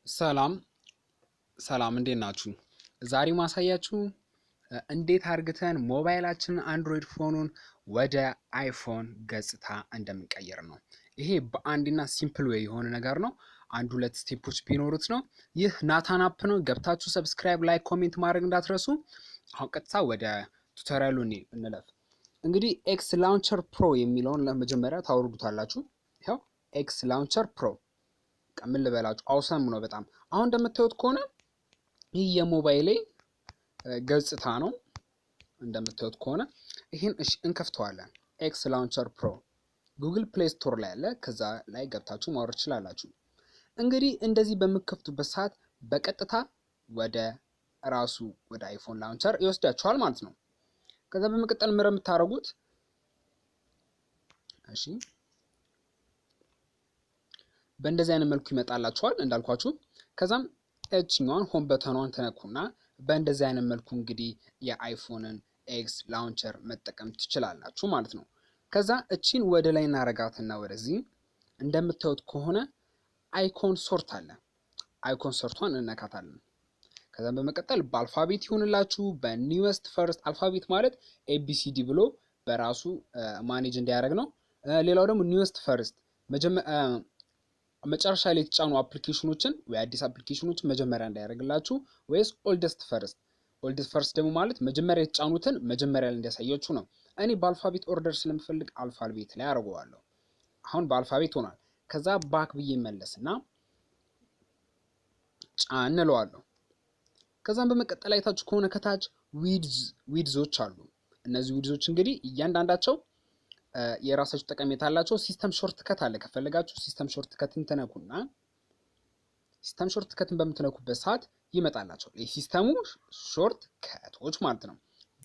ሰላም እንዴት ናችሁ? ዛሬ ማሳያችሁ እንዴት አድርገን ሞባይላችንን አንድሮይድ ፎኑን ወደ አይፎን ገጽታ እንደምንቀይር ነው። ይሄ በአንድና ሲምፕል ዌይ የሆነ ነገር ነው። አንድ ሁለት ስቴፖች ቢኖሩት ነው። ይህ ናታን አፕ ነው። ገብታችሁ ሰብስክራይብ፣ ላይክ፣ ኮሜንት ማድረግ እንዳትረሱ። አሁን ቀጥታ ወደ ቱቶሪያሉ እንለፍ። እንግዲህ ኤክስ ላውንቸር ፕሮ የሚለውን ለመጀመሪያ ታወርዱታላችሁ። ይሄው ኤክስ ላውንቸር ፕሮ ምን ልበላችሁ አውሰም ነው በጣም። አሁን እንደምታዩት ከሆነ ይህ የሞባይሌ ገጽታ ነው። እንደምታዩት ከሆነ ይሄን እሺ እንከፍተዋለን። ኤክስ ላውንቸር ፕሮ ጉግል ፕሌይ ስቶር ላይ አለ። ከዛ ላይ ገብታችሁ ማውረድ ትችላላችሁ። እንግዲህ እንደዚህ በምትከፍቱበት ሰዓት በቀጥታ ወደ ራሱ ወደ አይፎን ላውንቸር ይወስዳችኋል ማለት ነው። ከዛ በመቀጠል ምረ የምታረጉት እሺ በእንደዚህ አይነት መልኩ ይመጣላችኋል እንዳልኳችሁ። ከዛም እቺኛውን ሆም በተኗን ተነኩና በእንደዚህ አይነት መልኩ እንግዲህ የአይፎንን ኤክስ ላውንቸር መጠቀም ትችላላችሁ ማለት ነው። ከዛ እቺን ወደ ላይ እናረጋትና ወደዚህ እንደምታዩት ከሆነ አይኮን ሶርት አለ። አይኮን ሶርቷን እንነካታለን። ከዛም በመቀጠል በአልፋቤት ይሁንላችሁ። በኒውስት ፈርስት አልፋቤት ማለት ኤቢሲዲ ብሎ በራሱ ማኔጅ እንዲያደርግ ነው። ሌላው ደግሞ ኒውስት ፈርስት መጨረሻ ላይ የተጫኑ አፕሊኬሽኖችን ወይ አዲስ አፕሊኬሽኖችን መጀመሪያ እንዳያደርግላችሁ፣ ወይስ ኦልደስት ፈርስት። ኦልደስት ፈርስት ደግሞ ማለት መጀመሪያ የተጫኑትን መጀመሪያ ላይ እንዲያሳያችሁ ነው። እኔ በአልፋቤት ኦርደር ስለምፈልግ አልፋቤት ላይ አደርገዋለሁ። አሁን በአልፋቤት ሆኗል። ከዛ ባክ ብዬ መለስና ጫን እለዋለሁ። ከዛም በመቀጠል አይታችሁ ከሆነ ከታች ዊድዞች አሉ። እነዚህ ዊድዞች እንግዲህ እያንዳንዳቸው የራሳችሁ ጠቀሜታ አላቸው። ሲስተም ሾርት ከት አለ። ከፈለጋችሁ ሲስተም ሾርት ከትን ተነኩና ሲስተም ሾርት ከትን በምትነኩበት ሰዓት ይመጣላችኋል የሲስተሙ ሾርት ከቶች ማለት ነው።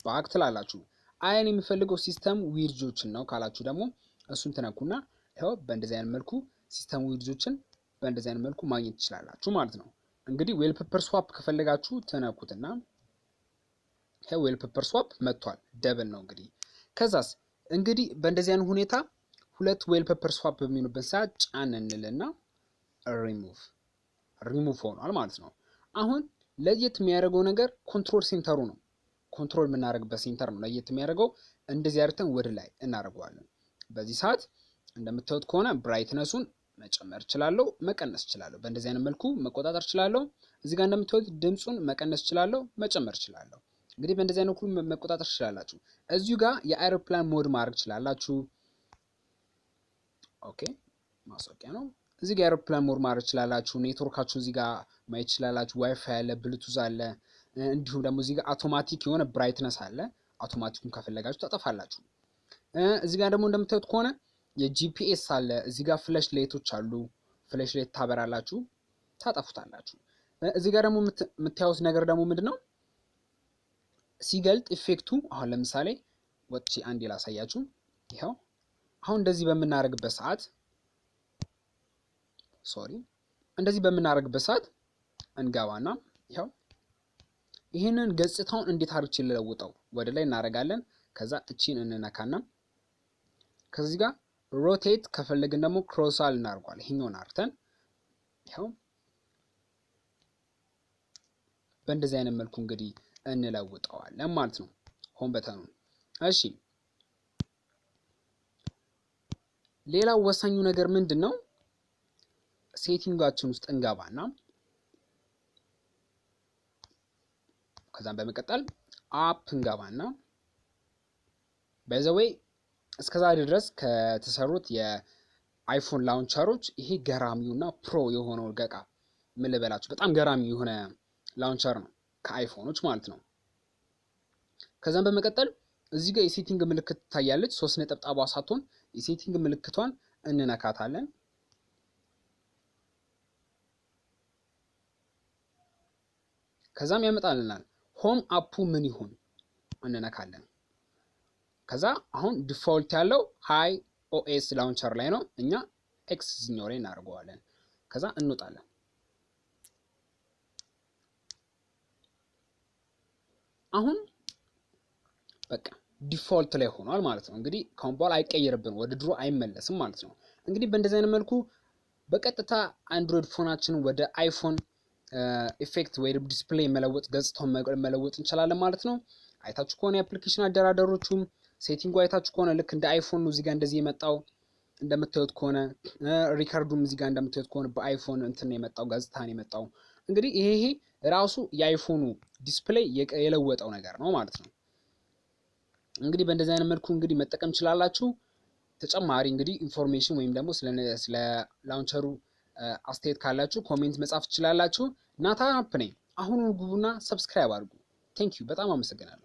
ባክ ትላላችሁ። አይን የሚፈልገው ሲስተም ዊድዞችን ነው ካላችሁ ደግሞ እሱን ተነኩና ይሄው በእንደዚህ አይነት መልኩ ሲስተም ዊድዞችን በእንደዚህ አይነት መልኩ ማግኘት ትችላላችሁ ማለት ነው። እንግዲህ ዌልፔፐር ስዋፕ ከፈለጋችሁ ተነኩትና ይሄው ዌልፔፐር ስዋፕ መጥቷል። ደብል ነው እንግዲህ። ከዛስ እንግዲህ በእንደዚህ አይነት ሁኔታ ሁለት ዌልፔፐር ስዋፕ በሚሆኑበት ሰዓት ጫን እንልና ሪሙቭ ሆኗል ማለት ነው። አሁን ለየት የሚያደርገው ነገር ኮንትሮል ሴንተሩ ነው። ኮንትሮል የምናደርግበት ሴንተር ነው ለየት የሚያደርገው። እንደዚህ አድርገን ወደ ላይ እናደርገዋለን። በዚህ ሰዓት እንደምታዩት ከሆነ ብራይትነሱን መጨመር እችላለሁ፣ መቀነስ እችላለሁ። በእንደዚህ አይነት መልኩ መቆጣጠር እችላለሁ። እዚህ ጋር እንደምታዩት ድምጹን መቀነስ እችላለሁ፣ መጨመር እችላለሁ። እንግዲህ በእንደዚህ አይነት ሁሉ መቆጣጠር ትችላላችሁ። እዚሁ ጋር የአይሮፕላን ሞድ ማድረግ ትችላላችሁ። ኦኬ ማስታወቂያ ነው። እዚህ ጋር የአይሮፕላን ሞድ ማድረግ ትችላላችሁ። ኔትወርካችሁ እዚህ ጋር ማየት ትችላላችሁ። ዋይፋይ አለ፣ ብሉቱዝ አለ። እንዲሁም ደግሞ እዚህ ጋር አውቶማቲክ የሆነ ብራይትነስ አለ። አውቶማቲኩን ከፈለጋችሁ ታጠፋላችሁ። እዚህ ጋር ደግሞ እንደምታዩት ከሆነ የጂፒኤስ አለ። እዚህ ጋር ፍላሽ ላይቶች አሉ። ፍላሽ ላይት ታበራላችሁ፣ ታጠፉታላችሁ። እዚህ ጋር ደግሞ የምታዩት ነገር ደግሞ ምንድነው ሲገልጥ ኢፌክቱ። አሁን ለምሳሌ ወጥቼ አንዴ ላሳያችሁ። ይሄው አሁን እንደዚህ በምናደርግበት ሰዓት እንደዚህ በምናደርግበት ሰዓት እንገባና ይሄው ይሄንን ገጽታውን እንዴት አድርጌ ልለውጠው ወደ ላይ እናደርጋለን። ከዛ እቺን እንነካና ከዚህ ጋር ሮቴት ከፈለግን ደግሞ ክሮሳል እናርጓል። ይሄኛውን አርተን ይሄው በእንደዚህ አይነት መልኩ እንግዲህ እንለውጠዋለን ማለት ነው ሆም በተኑ። እሺ ሌላው ወሳኙ ነገር ምንድነው? ሴቲንጋችን ውስጥ እንገባና ከዛም በመቀጠል አፕ እንገባና በዘዌይ እስከዛሬ ድረስ ከተሰሩት የአይፎን ላውንቸሮች ይሄ ገራሚውና ፕሮ የሆነው ገቃ ምን ልበላችሁ በጣም ገራሚ የሆነ ላውንቸር ነው ከአይፎኖች ማለት ነው። ከዛም በመቀጠል እዚህ ጋር የሴቲንግ ምልክት ታያለች። 3 ነጠብጣቧ ሳትሆን የሴቲንግ ምልክቷን እንነካታለን። ከዛም ያመጣልናል ሆም አፑ ምን ይሁን እንነካለን። ከዛ አሁን ዲፎልት ያለው ሃይ ኦኤስ ላውንቸር ላይ ነው። እኛ ኤክስ ዚኛው ላይ እናደርገዋለን። ከዛ እንወጣለን። አሁን በቃ ዲፎልት ላይ ሆኗል ማለት ነው። እንግዲህ ካሁን በኋላ አይቀየርብን፣ ወደ ድሮ አይመለስም ማለት ነው። እንግዲህ በእንደዚህ አይነት መልኩ በቀጥታ አንድሮይድ ፎናችንን ወደ አይፎን ኢፌክት ወይ ዲስፕሌይ መለወጥ ገጽታውን መለወጥ እንችላለን ማለት ነው። አይታችሁ ከሆነ የአፕሊኬሽን አደራደሮቹም ሴቲንጉ አይታችሁ ከሆነ ልክ እንደ አይፎን ነው እዚህ ጋር እንደዚህ የመጣው እንደምታዩት ከሆነ ሪከርዱም እዚህ ጋር እንደምታዩት ከሆነ በአይፎን እንትን ነው የመጣው ገጽታ ነው የመጣው። እንግዲህ ይሄ ራሱ የአይፎኑ ዲስፕሌይ የለወጠው ነገር ነው ማለት ነው። እንግዲህ በእንደዚህ አይነት መልኩ እንግዲህ መጠቀም ትችላላችሁ። ተጨማሪ እንግዲህ ኢንፎርሜሽን ወይም ደግሞ ስለ ላውንቸሩ አስተያየት ካላችሁ ኮሜንት መጻፍ ትችላላችሁ። ናታን አፕ ነኝ። አሁኑን ግቡና ሰብስክራይብ አድርጉ። ቴንክ ዩ በጣም አመሰግናለሁ።